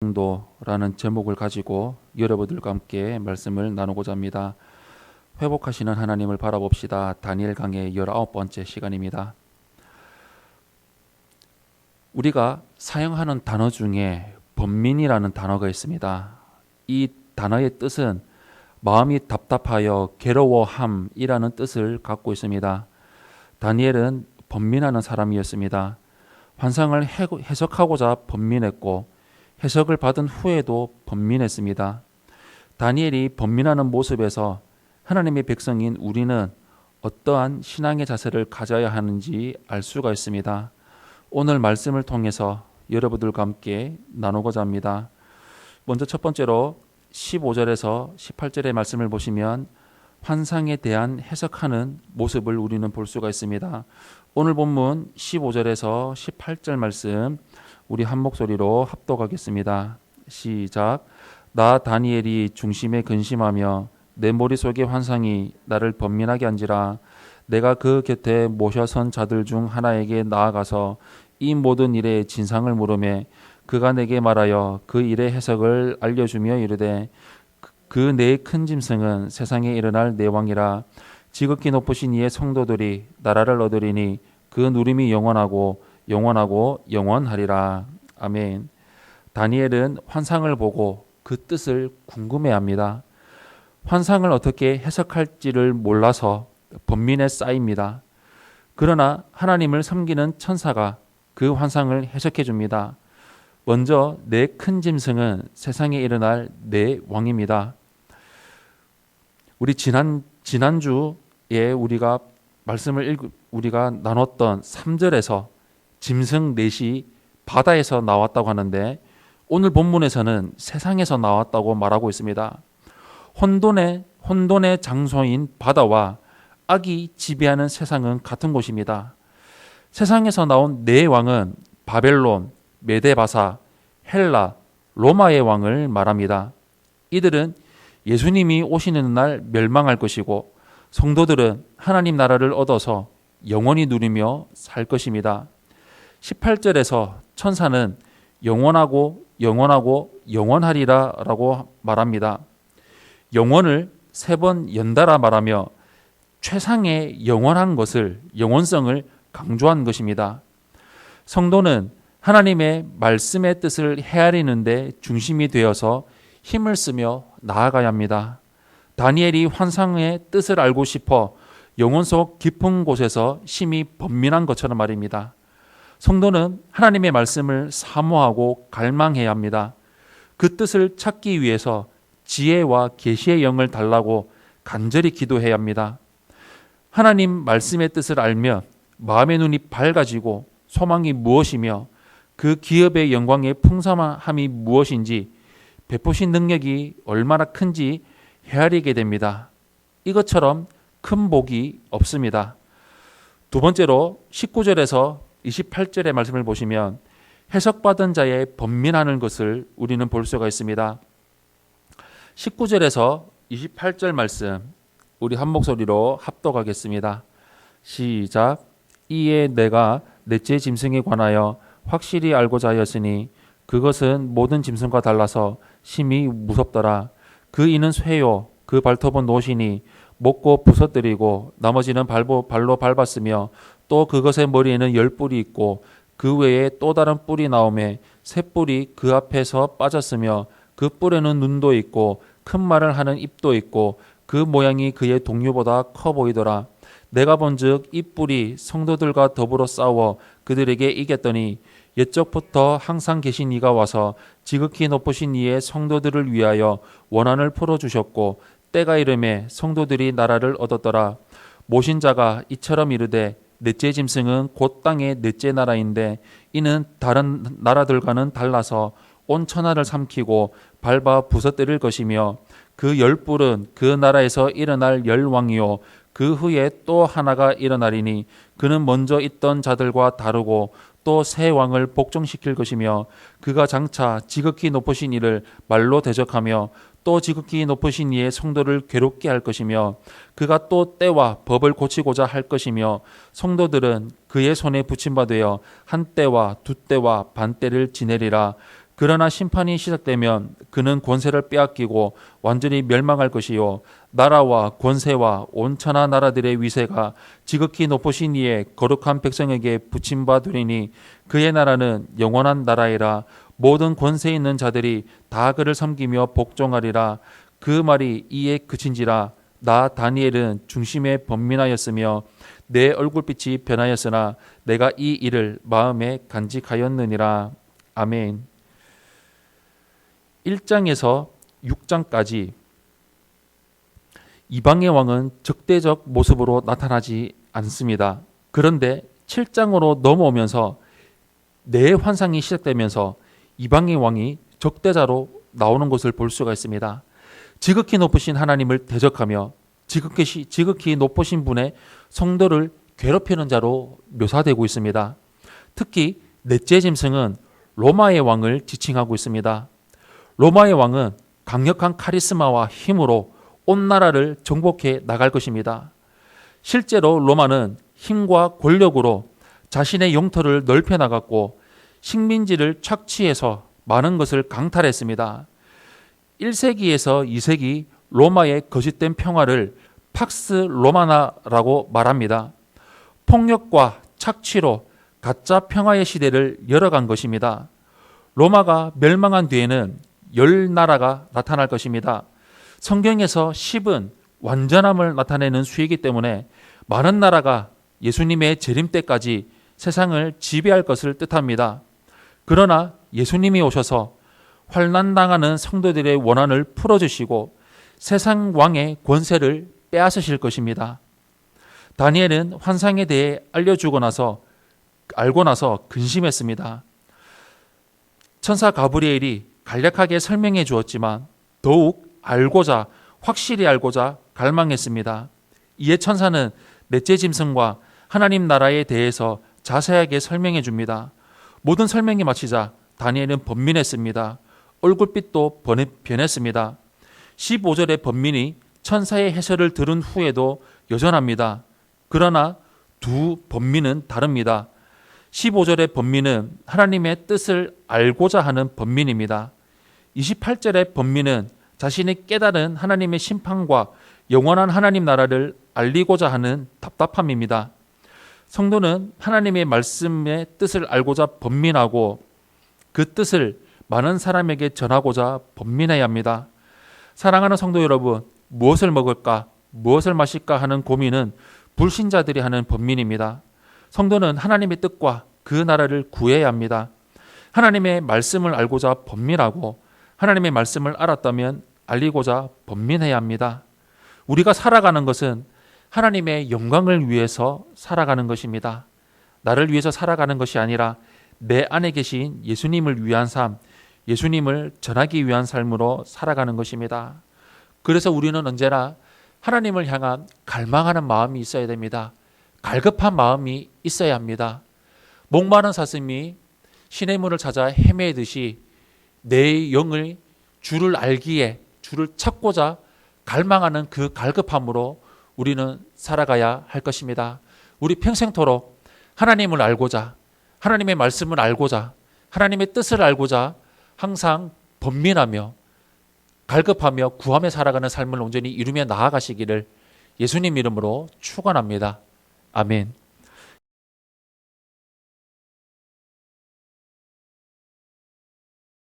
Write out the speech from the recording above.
도라는 제목을 가지고 여러분들과 함께 말씀을 나누고자 합니다. 회복하시는 하나님을 바라봅시다. 다니엘 강의 19번째 시간입니다. 우리가 사용하는 단어 중에 번민이라는 단어가 있습니다. 이 단어의 뜻은 마음이 답답하여 괴로워함이라는 뜻을 갖고 있습니다. 다니엘은 번민하는 사람이었습니다. 환상을 해석하고자 번민했고 해석을 받은 후에도 번민했습니다. 다니엘이 번민하는 모습에서 하나님의 백성인 우리는 어떠한 신앙의 자세를 가져야 하는지 알 수가 있습니다. 오늘 말씀을 통해서 여러분들과 함께 나누고자 합니다. 먼저 첫 번째로 15절에서 18절의 말씀을 보시면 환상에 대한 해석하는 모습을 우리는 볼 수가 있습니다. 오늘 본문 15절에서 18절 말씀 우리 한 목소리로 합독하겠습니다. 시작. 나 다니엘이 중심에 근심하며 내 머릿속의 환상이 나를 번민하게 한지라. 내가 그 곁에 모셔선 자들 중 하나에게 나아가서 이 모든 일의 진상을 물으매 그가 내게 말하여 그 일의 해석을 알려주며 이르되 그 내 큰 짐승은 세상에 일어날 내 왕이라. 지극히 높으신 이의 성도들이 나라를 얻으리니 그 누림이 영원하고 영원하리라. 아멘. 다니엘은 환상을 보고 그 뜻을 궁금해합니다. 환상을 어떻게 해석할지를 몰라서 번민에 쌓입니다. 그러나 하나님을 섬기는 천사가 그 환상을 해석해 줍니다. 먼저 내 큰 짐승은 세상에 일어날 내 왕입니다. 우리 지난주에 우리가 우리가 나눴던 3절에서 짐승 넷이 바다에서 나왔다고 하는데 오늘 본문에서는 세상에서 나왔다고 말하고 있습니다. 혼돈의 장소인 바다와 악이 지배하는 세상은 같은 곳입니다. 세상에서 나온 네 왕은 바벨론, 메데바사, 헬라, 로마의 왕을 말합니다. 이들은 예수님이 오시는 날 멸망할 것이고 성도들은 하나님 나라를 얻어서 영원히 누리며 살 것입니다. 18절에서 천사는 영원하고 영원하리라 라고 말합니다. 영원을 3번 연달아 말하며 최상의 영원한 것을, 영원성을 강조한 것입니다. 성도는 하나님의 말씀의 뜻을 헤아리는 데 중심이 되어서 힘을 쓰며 나아가야 합니다. 다니엘이 환상의 뜻을 알고 싶어 영혼 속 깊은 곳에서 심히 번민한 것처럼 말입니다. 성도는 하나님의 말씀을 사모하고 갈망해야 합니다. 그 뜻을 찾기 위해서 지혜와 계시의 영을 달라고 간절히 기도해야 합니다. 하나님 말씀의 뜻을 알면 마음의 눈이 밝아지고 소망이 무엇이며 그 기업의 영광의 풍성함이 무엇인지 베푸신 능력이 얼마나 큰지 헤아리게 됩니다. 이것처럼 큰 복이 없습니다. 두 번째로 19절에서 28절의 말씀을 보시면 해석받은 자의 번민하는 것을 우리는 볼 수가 있습니다. 19절에서 28절 말씀 우리 한 목소리로 합독하겠습니다. 시작. 이에 내가 넷째 짐승에 관하여 확실히 알고자 하였으니 그것은 모든 짐승과 달라서 심히 무섭더라. 그 이는 쇠요 그 발톱은 노시니 먹고 부서뜨리고 나머지는 발로 밟았으며 또 그것의 머리에는 10뿔이 있고 그 외에 또 다른 뿔이 나오매 새 뿔이 그 앞에서 빠졌으며 그 뿔에는 눈도 있고 큰 말을 하는 입도 있고 그 모양이 그의 동류보다 커 보이더라. 내가 본즉 이 뿔이 성도들과 더불어 싸워 그들에게 이겼더니 옛적부터 항상 계신 이가 와서 지극히 높으신 이의 성도들을 위하여 원한을 풀어주셨고 때가 이름에 성도들이 나라를 얻었더라. 모신 자가 이처럼 이르되 넷째 짐승은 곧 땅의 넷째 나라인데 이는 다른 나라들과는 달라서 온 천하를 삼키고 밟아 부서뜨릴 것이며 그 10뿔은 그 나라에서 일어날 10왕이요 그 후에 또 하나가 일어나리니 그는 먼저 있던 자들과 다르고 또 새 왕을 복종시킬 것이며 그가 장차 지극히 높으신 이를 말로 대적하며 또 지극히 높으신 이의 성도를 괴롭게 할 것이며 그가 또 때와 법을 고치고자 할 것이며 성도들은 그의 손에 붙임바 되어 한 때와 두 때와 반 때를 지내리라. 그러나 심판이 시작되면 그는 권세를 빼앗기고 완전히 멸망할 것이요 나라와 권세와 온 천하 나라들의 위세가 지극히 높으신 이의 거룩한 백성에게 붙임바 되리니 그의 나라는 영원한 나라이라. 모든 권세 있는 자들이 다 그를 섬기며 복종하리라. 그 말이 이에 그친지라. 나 다니엘은 중심에 번민하였으며 내 얼굴빛이 변하였으나 내가 이 일을 마음에 간직하였느니라. 아멘. 1장에서 6장까지 이방의 왕은 적대적 모습으로 나타나지 않습니다. 그런데 7장으로 넘어오면서 내 환상이 시작되면서 이방의 왕이 적대자로 나오는 것을 볼 수가 있습니다. 지극히 높으신 하나님을 대적하며 지극히 높으신 분의 성도를 괴롭히는 자로 묘사되고 있습니다. 특히 넷째 짐승은 로마의 왕을 지칭하고 있습니다. 로마의 왕은 강력한 카리스마와 힘으로 온 나라를 정복해 나갈 것입니다. 실제로 로마는 힘과 권력으로 자신의 영토를 넓혀 나갔고 식민지를 착취해서 많은 것을 강탈했습니다. 1세기에서 2세기 로마의 거짓된 평화를 팍스 로마나라고 말합니다. 폭력과 착취로 가짜 평화의 시대를 열어간 것입니다. 로마가 멸망한 뒤에는 10나라가 나타날 것입니다. 성경에서 10은 완전함을 나타내는 수이기 때문에 많은 나라가 예수님의 재림 때까지 세상을 지배할 것을 뜻합니다. 그러나 예수님이 오셔서 환난당하는 성도들의 원한을 풀어주시고 세상 왕의 권세를 빼앗으실 것입니다. 다니엘은 환상에 대해 알고 나서 근심했습니다. 천사 가브리엘이 간략하게 설명해 주었지만 더욱 확실히 알고자 갈망했습니다. 이에 천사는 넷째 짐승과 하나님 나라에 대해서 자세하게 설명해 줍니다. 모든 설명이 마치자 다니엘은 번민했습니다. 얼굴빛도 변했습니다. 15절의 번민이 천사의 해설을 들은 후에도 여전합니다. 그러나 두 번민은 다릅니다. 15절의 번민은 하나님의 뜻을 알고자 하는 번민입니다. 28절의 번민은 자신이 깨달은 하나님의 심판과 영원한 하나님 나라를 알리고자 하는 답답함입니다. 성도는 하나님의 말씀의 뜻을 알고자 번민하고 그 뜻을 많은 사람에게 전하고자 번민해야 합니다. 사랑하는 성도 여러분, 무엇을 먹을까, 무엇을 마실까 하는 고민은 불신자들이 하는 번민입니다. 성도는 하나님의 뜻과 그 나라를 구해야 합니다. 하나님의 말씀을 알고자 번민하고 하나님의 말씀을 알았다면 알리고자 번민해야 합니다. 우리가 살아가는 것은 하나님의 영광을 위해서 살아가는 것입니다. 나를 위해서 살아가는 것이 아니라 내 안에 계신 예수님을 위한 삶, 예수님을 전하기 위한 삶으로 살아가는 것입니다. 그래서 우리는 언제나 하나님을 향한 갈망하는 마음이 있어야 됩니다. 갈급한 마음이 있어야 합니다. 목마른 사슴이 시냇물을 찾아 헤매듯이 내 영을 주를 알기에 주를 찾고자 갈망하는 그 갈급함으로 우리는 살아가야 할 것입니다. 우리 평생토록 하나님을 알고자, 하나님의 말씀을 알고자, 하나님의 뜻을 알고자 항상 번민하며 갈급하며 구하며 살아가는 삶을 온전히 이루며 나아가시기를 예수님 이름으로 축원합니다. 아멘.